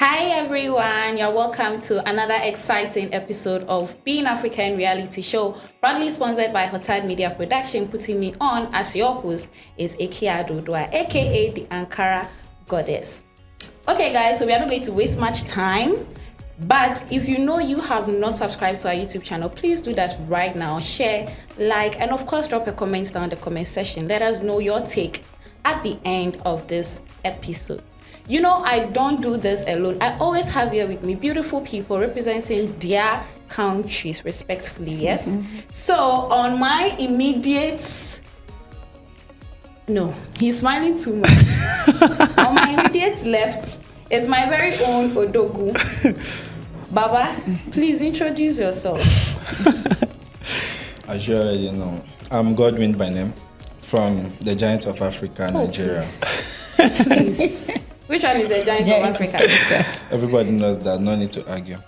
Hi everyone, you're welcome to another exciting episode of Being African Reality Show, proudly sponsored by Hotad Media Production. Putting me on as your host is Akua, aka the Accra Goddess. Okay guys, so we are not going to waste much time, but if you know you have not subscribed to our YouTube channel, please do that right now. Share, like, and of course drop a comment down in the comment section. Let us know your take at the end of this episode. You know, I don't do this alone. I always have here with me beautiful people representing their countries respectfully, yes? Mm-hmm. So, on my immediate... No, he's smiling too much. On my immediate left is my very own Odogu. Baba, please introduce yourself. As you already know, I'm Godwin by name, from the Giant of Africa, Nigeria. Please. Which one is the Giant of Africa? Everybody knows that, no need to argue.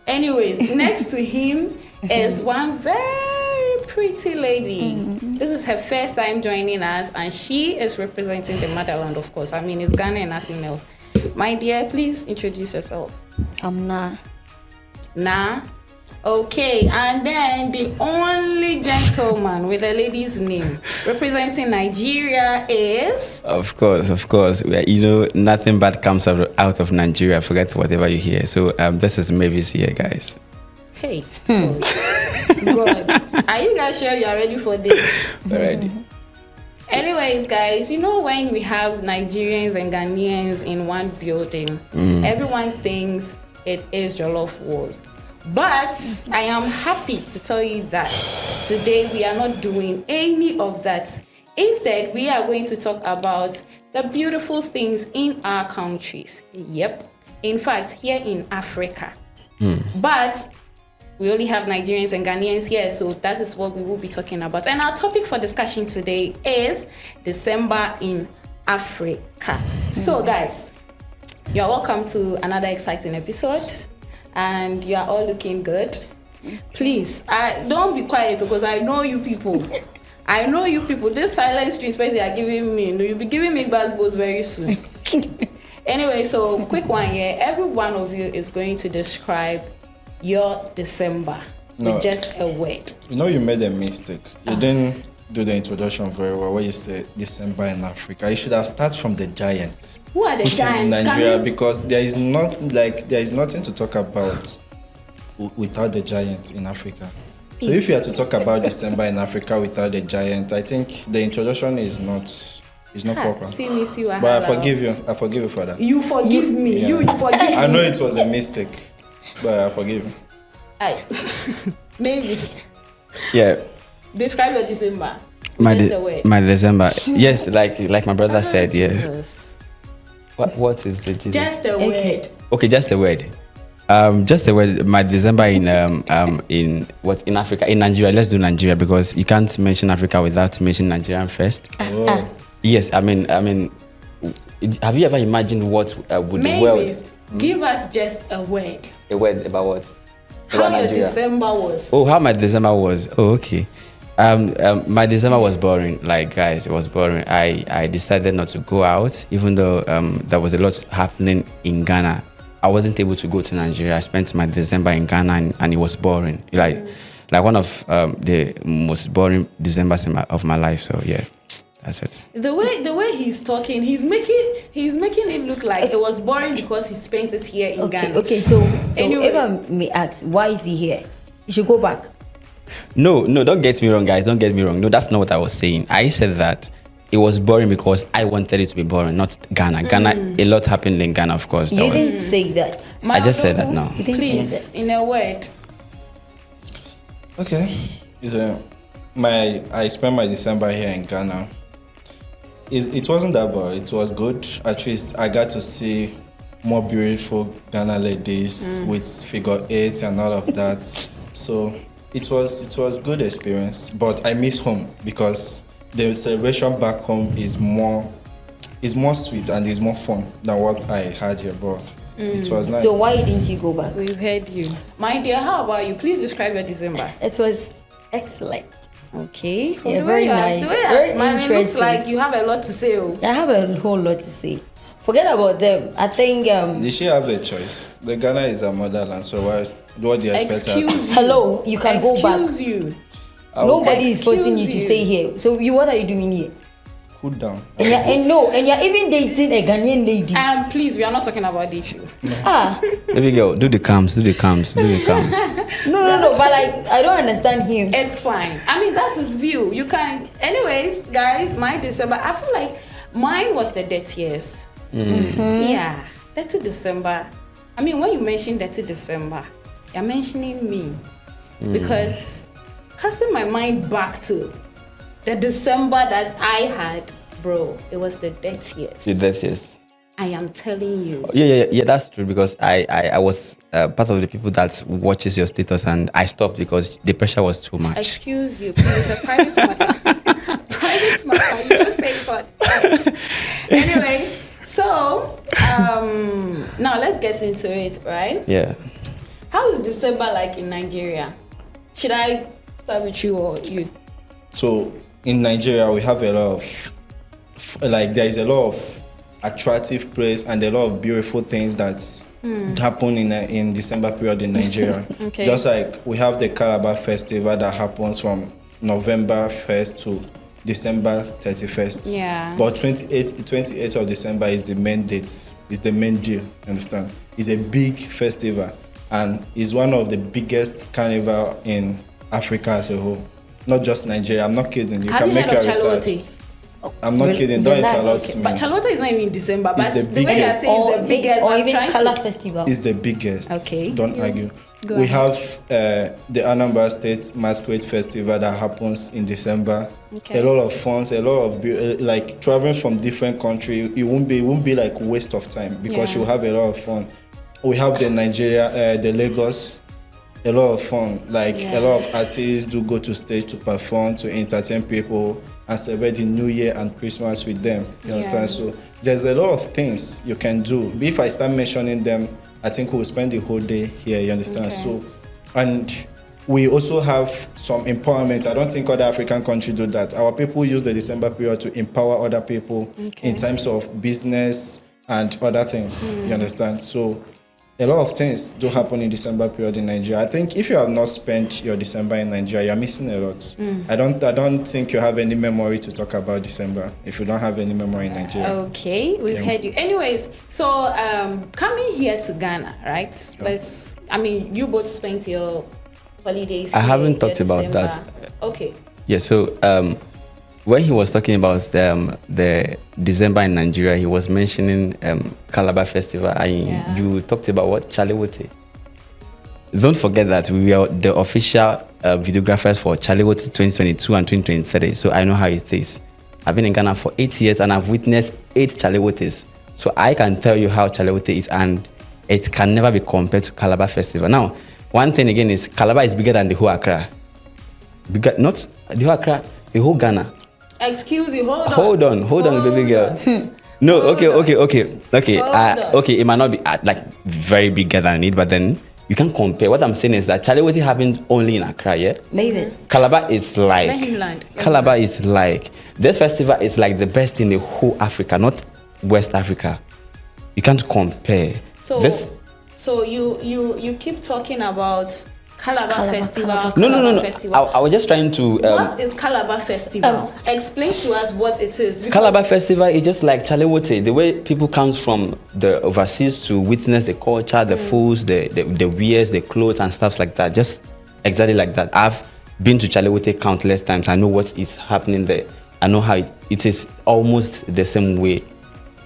Anyways, next to him is one very pretty lady. Mm-hmm. This is her first time joining us, and she is representing the motherland, of course. I mean, it's Ghana and nothing else. My dear, please introduce yourself. I'm Naa. Naa? Okay, and then the only gentleman with a lady's name representing Nigeria is... Of course. You know, nothing bad comes out of Nigeria. Forget whatever you hear. So this is Maivis here, guys. Hey. God. Are you guys sure you are ready for this? Ready. Anyways, guys, you know when we have Nigerians and Ghanaians in one building, everyone thinks it is Jollof Wars. But I am happy to tell you that today we are not doing any of that. Instead, we are going to talk about the beautiful things in our countries. Yep. In fact, here in Africa. But we only have Nigerians and Ghanaians here, so that is what we will be talking about. And our topic for discussion today is December in Africa. So guys, you're welcome to another exciting episode. And you are all looking good. Please, don't be quiet because I know you people. This silent stream space they are giving me, you'll be giving me buzzballs very soon. Anyway, so quick one here. Every one of you is going to describe your December with just a word. You know, you made a mistake. You didn't do the introduction very well where you say December in Africa. You should have started from the Giants. Who are the Giants? Is Nigeria, because there is nothing to talk about without the Giants in Africa. So if you are to talk about December in Africa without the Giants, I think the introduction is not proper. But I forgive you for that. You forgive me. Yeah. You forgive me. I know it was a mistake, but I forgive you. Maybe. Yeah. Describe your December. My December. Yes, like my brother said. Jesus. Yeah. What is the Jesus? Just a word. Okay, just a word. Just a word. My December in Africa, in Nigeria. Let's do Nigeria because you can't mention Africa without mentioning Nigeria first. Yes, I mean, have you ever imagined what would the world? Give us just a word. A word about what? How your December was. Oh, how my December was. Oh, okay. My December was boring. Like, guys, it was boring. I decided not to go out, even though there was a lot happening in Ghana. I wasn't able to go to Nigeria. I spent my December in Ghana, and it was boring. Like one of the most boring Decembers of my life. So yeah, that's it. The way he's talking, he's making it look like it was boring because he spent it here in Ghana. Okay, so anyway, if I may ask, why is he here? You should go back. No, don't get me wrong, guys. Don't get me wrong. No, that's not what I was saying. I said that it was boring because I wanted it to be boring, not Ghana. Ghana, a lot happened in Ghana, of course. You didn't say that. I just said that now. Please, in a word. Okay. I spent my December here in Ghana. It wasn't that bad. It was good. At least I got to see more beautiful Ghana ladies with figure eights and all of that. So it was good experience. But I miss home because the celebration back home is more sweet and is more fun than what I had here. But it was nice. So why didn't you go back? We've heard you. My dear, how about you? Please describe your December. It was excellent. Okay. Yeah, very nice. The way you're smiling looks like you have a lot to say. I have a whole lot to say. Forget about them. I think. Did she have a choice? The Ghana is her motherland, so what do you expect her to? Excuse you. Hello, you can go back. Excuse you. Nobody is forcing you to Excuse stay you. here. So what are you doing here? Cool down. And you're even dating a Ghanaian lady. Please, we are not talking about dating. Baby girl, do the cams. No. But like, I don't understand him. It's fine. I mean, that's his view. You can. Anyways, guys, my December. I feel like mine was the dirtiest. Yeah, Detty December. I mean, when you mention Detty December, you're mentioning me because casting my mind back to the December that I had, bro, it was the dirtiest. The dirtiest. I am telling you. Yeah, that's true because I was part of the people that watches your status and I stopped because the pressure was too much. Excuse you, please. A private matter. Private matter. You don't say it on. Anyway, so now let's get into it, right? Yeah. How is December like in Nigeria? Should I start with you or you? So in Nigeria, we have a lot of there is a lot of attractive place and a lot of beautiful things that happen in December period in Nigeria. Okay. Just like we have the Calabar Festival that happens from November 1st to December 31st. Yeah. But 28th of December is the main date. Is the main deal. Understand? It's a big festival and is one of the biggest carnival in Africa as a whole. Not just Nigeria. I'm not kidding. You Have can you make heard your of research. Chalote? I'm not kidding. Don't interrupt me. But Chalote is not even in December. But the the way you're biggest. saying is the biggest. Or I'm even trying Color to. Festival. It's the biggest. Okay. Don't argue. Go We ahead. have the Anambra State Masquerade Festival that happens in December. Okay. A lot of fun, a lot of like traveling from different countries. It won't be like waste of time because Yeah. you'll have a lot of fun. We have the Nigeria, the Lagos. A lot of fun. Like Yeah. a lot of artists do go to stage to perform, to entertain people and celebrate the New Year and Christmas with them. You understand? Yeah. So there's a lot of things you can do. If I start mentioning them, I think we'll spend the whole day here. You understand? Okay. So, and we also have some empowerment. I don't think other African countries do that. Our people use the December period to empower other people in terms of business and other things. You understand? So a lot of things do happen in December period in Nigeria. I think if you have not spent your December in Nigeria, you're missing a lot. I don't think you have any memory to talk about December if you don't have any memory in Nigeria. Okay, we've heard you. Anyways, so coming here to Ghana, right? You both spent your holidays. I here, haven't your talked about December. that. Okay. Yeah, so when he was talking about the December in Nigeria, he was mentioning Calabar Festival, and you talked about what? Chalewote. Don't forget that we are the official videographers for Chalewote 2022 and 2023, so I know how it is. I've been in Ghana for 8 years and I've witnessed 8 Chalewotes, so I can tell you how Chalewote is, and it can never be compared to Calabar Festival. Now, one thing again is Calabar is bigger than the whole Accra. Bigger, not the whole Accra, the whole Ghana. Excuse you. Hold on. Hold on, baby girl. No, okay. Okay, it might not be like very bigger than it, but then you can compare. What I'm saying is that Chalewote happened only in Accra, yeah? Maivis. Calabar is like Let him land. Calabar is like this festival is like the best in the whole Africa, not West Africa. You can't compare. So you keep talking about Calabar Festival. No. Calabar Festival. I was just trying to. What is Calabar Festival? Explain to us what it is. because- Calabar Festival is just like Chalewote. The way people come from the overseas to witness the culture, the foods, the wears, the clothes and stuff like that. Just exactly like that. I've been to Chalewote countless times. I know what is happening there. I know how it is almost the same way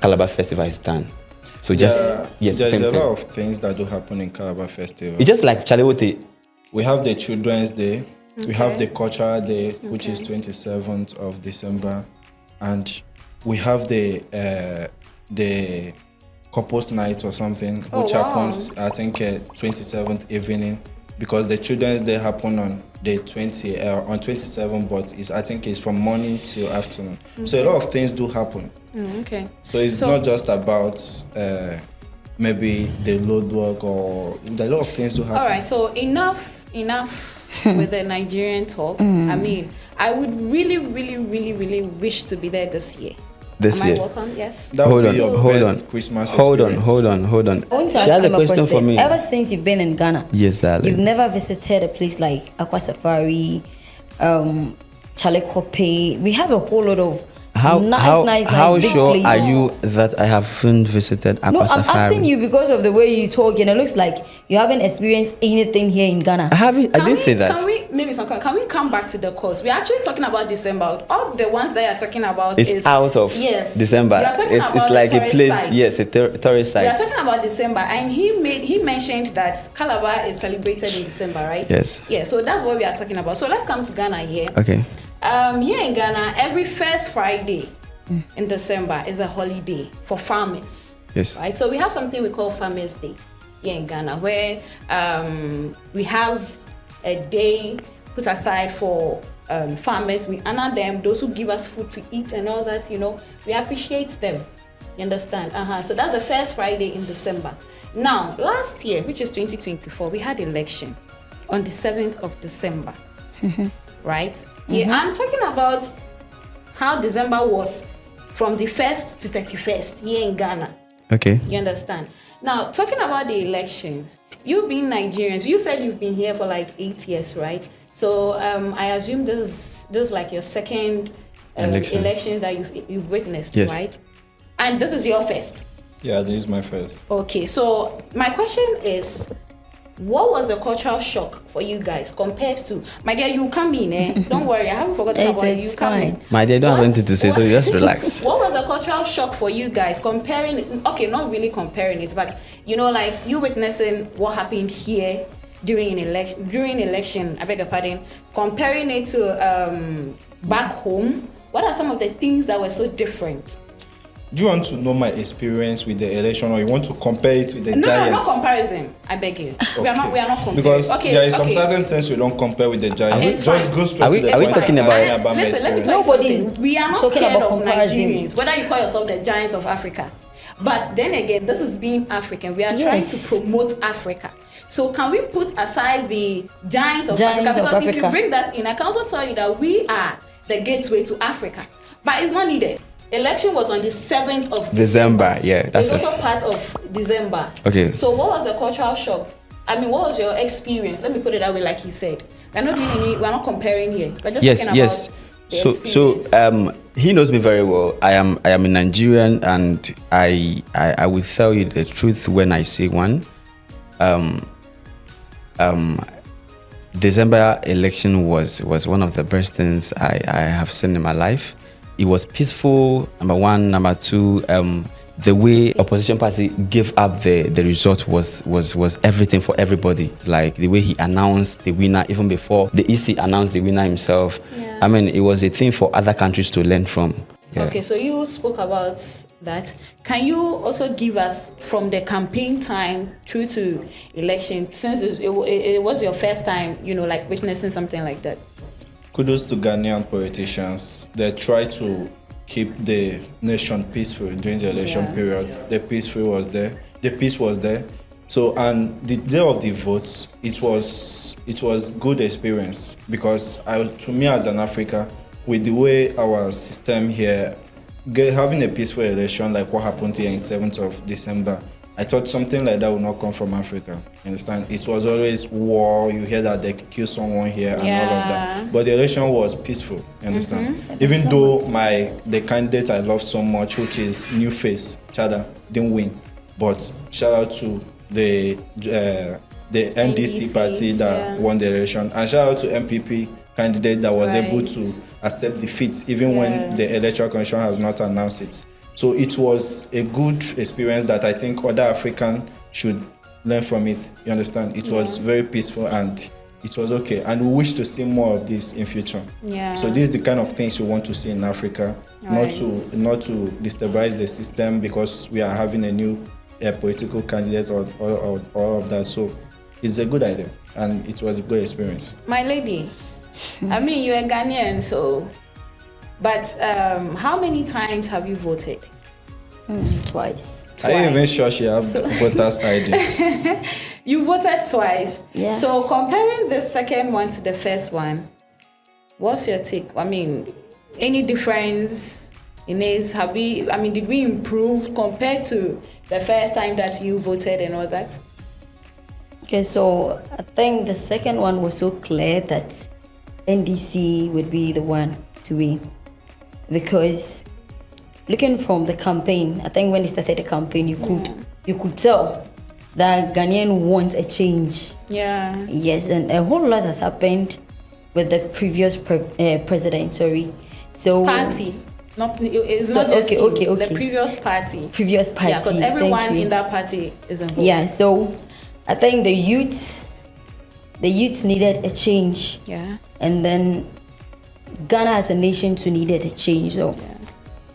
Calabar Festival is done. So just there's same a thing. lot of things that do happen in Calabar Festival. It's just like Chalewote. We have the Children's Day. We have the Cultural Day, which is 27th of December, and we have the Couples Night or something, which happens I think 27th evening, because the Children's Day happen on the 27th, but I think it's from morning till afternoon. So a lot of things do happen. Okay. So it's not just about maybe the load work, or a lot of things do happen. All right. So enough with the Nigerian talk. I mean, I would really wish to be there this year. this Am year. I welcome? Yes. That Hold would on, be your hold best on, Christmas hold on, experience. hold on. I want to She has ask a him a question for me. Ever since you've been in Ghana, Yes, darling. you've never visited a place like Aqua Safari, Chalekope. We have a whole lot of nice big sure places. are you that I haven't visited Aqua No, I'm Safari? asking you because of the way you talk, and it looks like you haven't experienced anything here in Ghana. I haven't. I didn't say that. Can we come back to the course? We're actually talking about December. All the ones that you're talking about It's is out of December. We are talking about it's like the a tourist place. sites. Yes, a tourist We are site. talking about December, and he mentioned that Calabar is celebrated in December, right? Yes. Yeah, so that's what we are talking about. So let's come to Ghana here. Okay. Here in Ghana, every first Friday in December is a holiday for farmers. Yes. Right. So we have something we call Farmers Day here in Ghana, where we have a day put aside for farmers. We honor them, those who give us food to eat and all that. We appreciate them. You understand? So that's the first Friday in December. Now, last year, which is 2024, we had election on the 7th of December. Right? Yeah, I'm talking about how December was from the 1st to 31st here in Ghana. Okay. You understand? Now, talking about the elections, you being Nigerians, you said you've been here for like 8 years, right? So I assume this is like your second election that you've witnessed, yes. right? And this is your first. Yeah, this is my first. Okay, so my question is, what was the cultural shock for you guys compared to, my dear, you come in, don't worry, I haven't forgotten about you. You come in. My dear, don't have anything to say, so just relax. What was the cultural shock for you guys comparing, okay, not really comparing it, but like you witnessing what happened here during election, I beg your pardon, comparing it to back home? What are some of the things that were so different? Do you want to know my experience with the election, or you want to compare it with the No, Giants? no, not comparison. I beg you. We are not comparing. Because there is some okay. certain things we don't compare with the Giants. It's Just fine. go straight to the Are we point. talking and about- ask me my Listen, let me experience. tell you Nobody's something. We are not talking scared about of comparison. Nigerians, whether you call yourself the Giants of Africa. But then again, this is being African. We are trying to promote Africa. So can we put aside the Giants of Africa? Because if you bring that in, I can also tell you that we are the gateway to Africa. But it's not needed. Election was on the 7th of December. Yeah, that's it's it. also part of December. Okay. So what was the cultural shock? I mean, what was your experience? Let me put it that way, like he said. We're not comparing here. We're just talking about the experience. He knows me very well. I am a Nigerian, and I will tell you the truth when I say one. December election was one of the best things I have seen in my life. It was peaceful, number one. Number two, the way opposition party gave up the result was everything for everybody. Like the way he announced the winner even before the EC announced the winner himself. Yeah. I mean, it was a thing for other countries to learn from. Yeah. Okay, so you spoke about that. Can you also give us from the campaign time through to election, since it was your first time, like witnessing something like that? Kudos to Ghanaian politicians. They try to keep the nation peaceful during the election period. The peace was there. So, and the day of the votes, it was good experience, because to me as an African, with the way our system here, having a peaceful election like what happened here in 7th of December, I thought something like that would not come from Africa. You understand? It was always war. You hear that they kill someone here and all of that. But the election was peaceful. You understand? Mm-hmm. Even though the candidate I love so much, which is New Face Chada, didn't win. But shout out to the NDC party that won the election, and shout out to MPP candidate that was able to accept defeat even when the electoral commission has not announced it. So it was a good experience that I think other Africans should learn from it. You understand? It was very peaceful and it was okay. And we wish to see more of this in future. Yeah. So this is the kind of things we want to see in Africa, not to destabilize the system because we are having a new political candidate or all of that. So it's a good idea and it was a good experience. My lady, I mean, you're a Ghanaian, so... But how many times have you voted? Twice. Are you even sure she has voters ID? You voted twice. Yeah. So comparing the second one to the first one, what's your take? I mean, any difference? Inez, did we improve compared to the first time that you voted and all that? Okay, so I think the second one was so clear that NDC would be the one to win. Because looking from the campaign, I think when they started the campaign, you could tell that Ghanaian wants a change. Yeah. Yes, and a whole lot has happened with the previous president. Sorry, so party. It's not just the previous party. Previous party. Yeah, because everyone in that party is involved. Yeah, so I think the youth needed a change. Yeah. And then Ghana as a nation too needed a change. So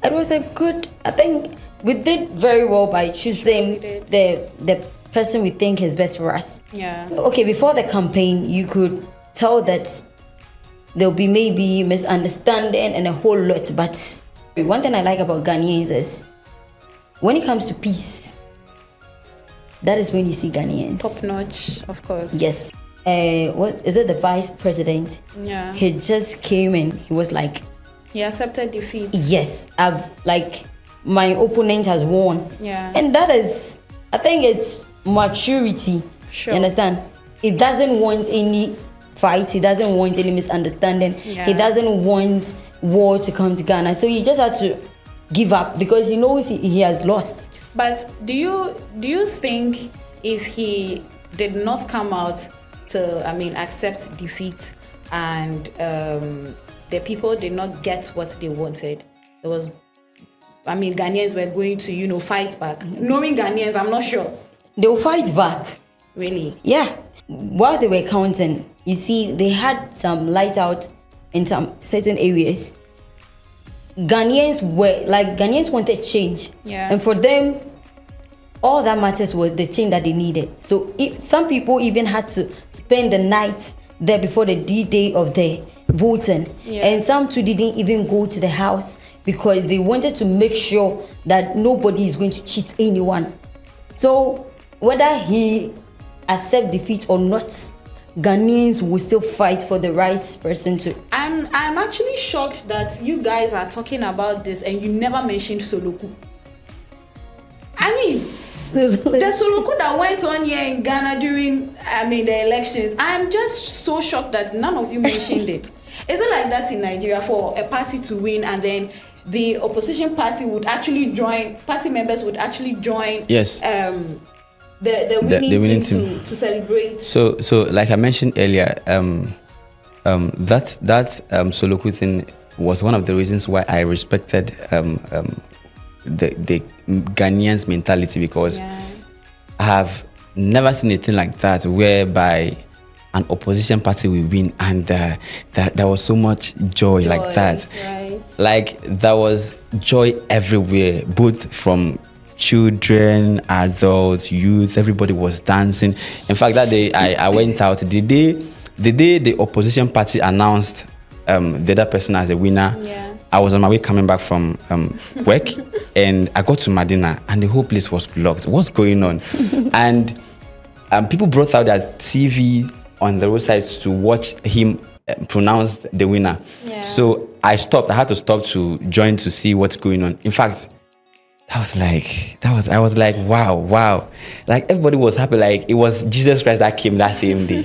it was a good. I think we did very well by choosing the person we think is best for us. Yeah. Okay, before the campaign, you could tell that there'll be maybe misunderstanding and a whole lot. But one thing I like about Ghanaians is when it comes to peace, that is when you see Ghanaians. Top notch, of course. Yes. What is it? The vice president? Yeah. He just came and he was like, he accepted defeat. yes, my opponent has won. Yeah. And that is, I think it's maturity. Sure. You understand? He doesn't want any fight. He doesn't want any misunderstanding. Yeah. He doesn't want war to come to Ghana. So he just had to give up because he knows he has lost. But do you think if he did not come out to accept defeat and the people did not get what they wanted, Ghanaians were going to fight back? Knowing Ghanaians, I'm not sure. They'll fight back. Really? Yeah. While they were counting, you see, they had some light out in some certain areas. Ghanaians wanted change. Yeah. And for them, all that matters was the change that they needed. So if some people even had to spend the night there before the D-Day of the voting. Yeah. And some too didn't even go to the house because they wanted to make sure that nobody is going to cheat anyone. So whether he accept defeat or not, Ghanaians will still fight for the right person to. I'm actually shocked that you guys are talking about this and you never mentioned Soloku. The Soloku that went on here in Ghana during the elections, I'm just so shocked that none of you mentioned it. Is it like that in Nigeria for a party to win and then the opposition party would actually join, party members would actually join? Yes. The winning team to celebrate. So like I mentioned earlier, that Soloku thing was one of the reasons why I respected the Ghanaians mentality, because I have never seen anything like that whereby an opposition party will win and there was so much joy like that. Right. Like there was joy everywhere, both from children, adults, youth. Everybody was dancing. In fact, that day I went out. The day the opposition party announced the other person as a winner, I was on my way coming back from work, and I got to Medina, and the whole place was blocked. What's going on? And people brought out their TV on the roadside to watch him pronounce the winner. Yeah. So I stopped. I had to stop to join to see what's going on. In fact, I was like, wow. Like everybody was happy. Like it was Jesus Christ that came that same day.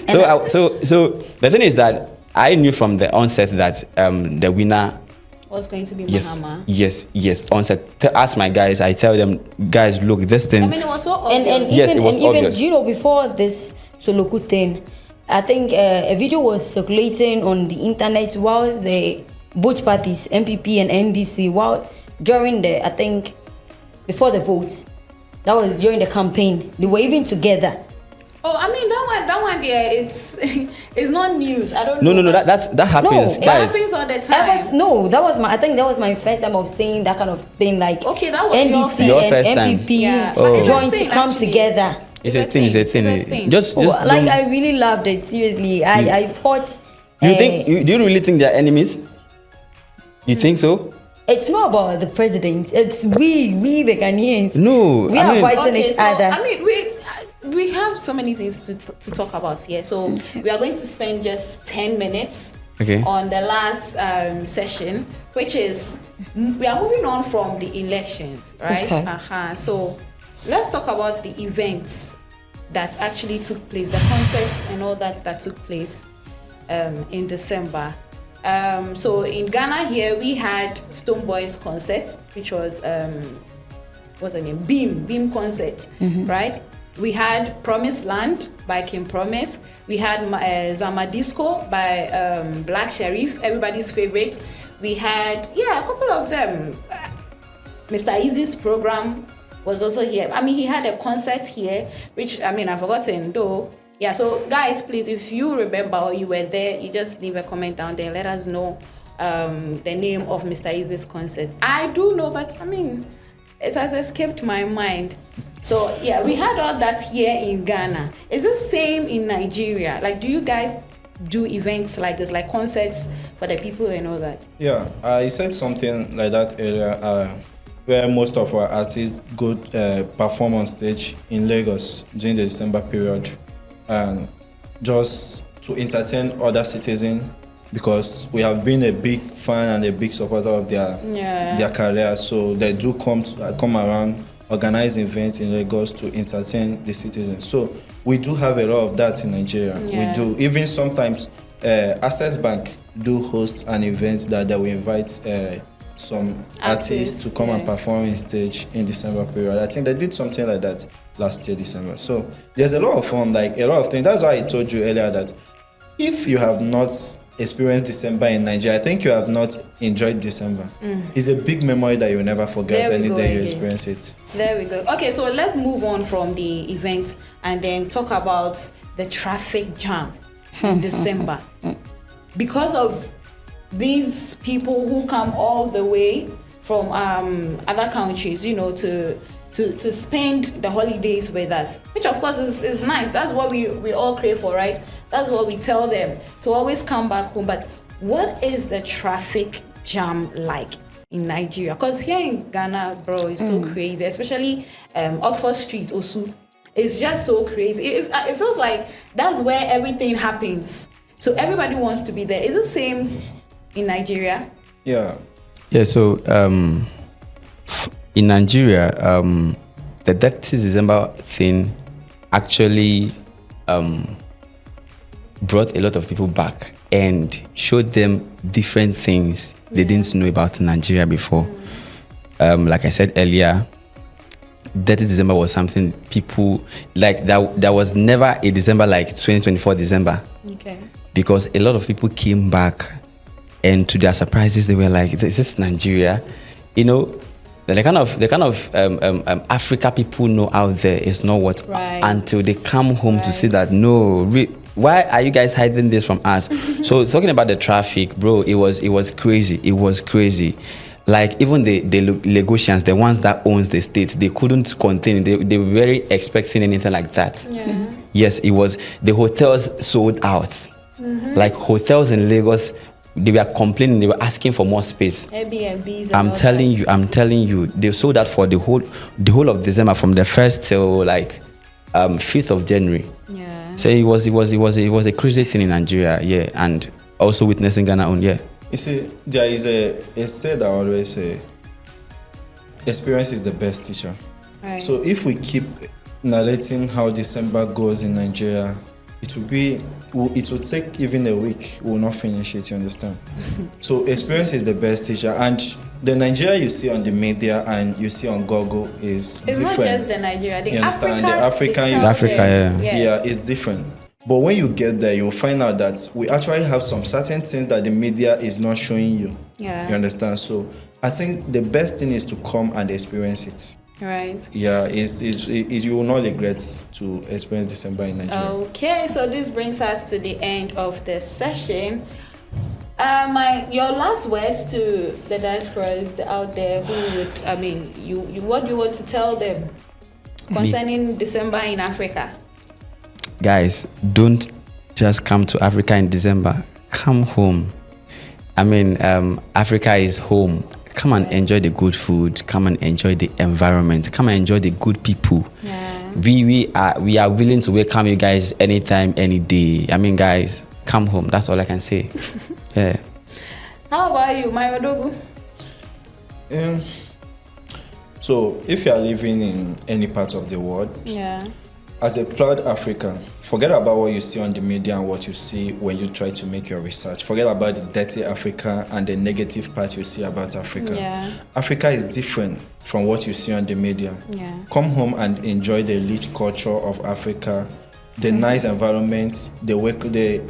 So the thing is that I knew from the onset that the winner was going to be Mahama. Yes. Onset. Ask my guys. I tell them, guys, look, this thing. It was so obvious. Yes, it was obvious. You know, before this Soloku thing, I think a video was circulating on the internet whilst both parties, MPP and NDC, during I think before the vote, that was during the campaign. They were even together. Oh, that one there, it's not news. I don't know. No, that happens. It happens all the time. That was my first time of saying that kind of thing. Like, okay, that was NDC your and first time. MPP joined to come together. It's a thing. Just I really loved it. Seriously, I thought. Do you really think they're enemies? You think so? It's not about the president. It's we the Ghanaians. No, we are fighting each other. We have so many things to talk about here. So we are going to spend just 10 minutes Okay. on the last session, which is we are moving on from the elections, right? Okay. So let's talk about the events that actually took place, the concerts and all that took place in December. So in Ghana here, we had Stonebwoy's concert, which was what's her name? Beam concert, right? We had Promised Land by King Promise. We had Zama Disco by Black Sheriff, everybody's favorite. We had a couple of them. Mr. Easy's program was also here. I mean, he had a concert here, which I've forgotten though. Yeah, so guys, please, if you remember or you were there, you just leave a comment down there. Let us know the name of Mr. Easy's concert. I do know, but it has escaped my mind. So yeah, we had all that here in Ghana. Is it same in Nigeria? Like, do you guys do events like this, like concerts for the people and all that? Yeah, I said something like that earlier, where most of our artists go perform on stage in Lagos during the December period, and just to entertain other citizens, because we have been a big fan and a big supporter of their career. So they do come around, organize events in Lagos to entertain the citizens. So we do have a lot of that in Nigeria. We do. Even sometimes Access Bank do host an event that they will invite some artists to come and perform in stage in December period. I think they did something like that last year, December. So there's a lot of fun, like a lot of things. That's why I told you earlier that if you have not experienced December in Nigeria, I think you have not enjoyed December. It's a big memory that you'll never forget any day you experience it. There we go. Okay, so let's move on from the event and then talk about the traffic jam in December. Because of these people who come all the way from other countries, to spend the holidays with us, which of course is nice. That's what we all crave for, right? That's what we tell them, to always come back home. But what is the traffic jam like in Nigeria? Because here in Ghana, bro, it's so crazy, especially Oxford Street, Osu. It's just so crazy. It feels like that's where everything happens. So everybody wants to be there. Is it the same in Nigeria? Yeah. Yeah, so in Nigeria, the Detty December thing actually brought a lot of people back and showed them different things they didn't know about Nigeria before. Like I said earlier, Detty December was something people like that. There was never a December like 2024 December. Okay. Because a lot of people came back, and to their surprises, they were like, "This is Nigeria," The kind of Africa people know out there is not what until they come home to see that why are you guys hiding this from us? So talking about the traffic, bro, it was crazy. It was crazy. Like even the Lagosians, the ones that owns the state, they couldn't contain it. They were very expecting anything like that. Yeah. Yes, it was. The hotels sold out. Like hotels in Lagos, they were complaining, they were asking for more space. Airbnbs. I'm telling you, they sold that for the whole of December, from the 1st till like 5th of January. Yeah. So it was a crazy thing in Nigeria, yeah, and also witnessing Ghana own, yeah. You see, there is a said I always say, experience is the best teacher. Right. So if we keep narrating how December goes in Nigeria, it will take even a week. We will not finish it, you understand? So experience is the best teacher. And the Nigeria you see on the media and you see on Google is it's different. It's not just the Nigeria. The you understand? Africa, the Africa, yeah, it's different. But when you get there, you'll find out that we actually have some certain things that the media is not showing you. Yeah. You understand? So I think the best thing is to come and experience it. Right. Yeah, you will not regret to experience December in Nigeria. Okay, so this brings us to the end of the session. Your last words to the diasporas out there who would, what do you want to tell them concerning December in Africa? Guys, don't just come to Africa in December. Come home. Africa is home. Come and enjoy the good food. Come and enjoy the environment. Come and enjoy the good people. Yeah. We are willing to welcome you guys anytime, any day. Guys, come home. That's all I can say. Yeah. How about you, my Odogu? So, if you are living in any part of the world, Yeah. as a proud African, forget about what you see on the media and what you see when you try to make your research. Forget about the dirty Africa and the negative part you see about Africa. Yeah. Africa is different from what you see on the media. Yeah. Come home and enjoy the rich culture of Africa, the nice environment, the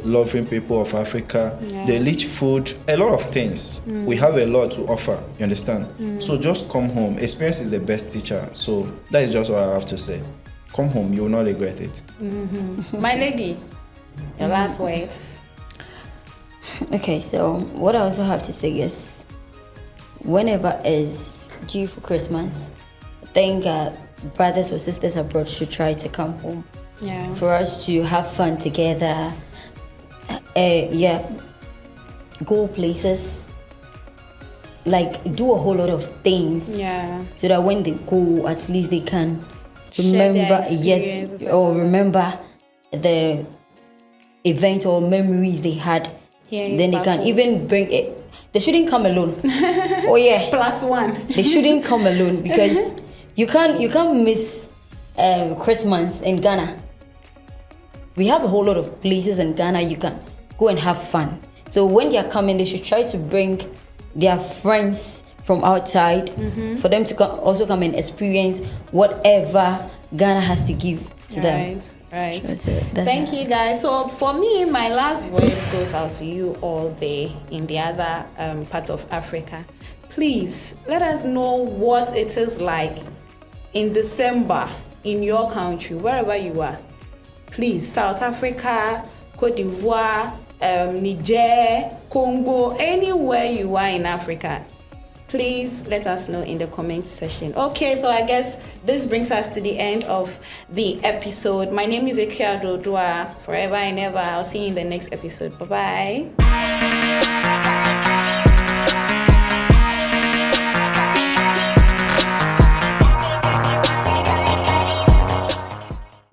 loving people of Africa, the rich food, a lot of things. We have a lot to offer, you understand? So just come home. Experience is the best teacher. So that is just what I have to say. Come home, you will not regret it. My lady, the last words. Okay, so what I also have to say is, whenever is due for Christmas, I think brothers or sisters abroad should try to come home. Yeah. For us to have fun together, go places, like do a whole lot of things. Yeah. So that when they go, at least they can Share their remember, experiences or and remember the event or memories they had. Here Then they back can home. even bring it. They shouldn't come alone. Oh yeah. +1. They shouldn't come alone because you can't miss Christmas in Ghana. We have a whole lot of places in Ghana you can go and have fun. So when they are coming, they should try to bring their friends from outside for them to also come and experience whatever Ghana has to give to them. Right. That's Thank you, guys. So for me, my last words goes out to you all there in the other parts of Africa. Please let us know what it is like in December in your country, wherever you are. Please, South Africa, Cote d'Ivoire, Niger, Congo, anywhere you are in Africa. Please let us know in the comment section. Okay, so I guess this brings us to the end of the episode. My name is Akua Dodua. Forever and ever. I'll see you in the next episode. Bye-bye.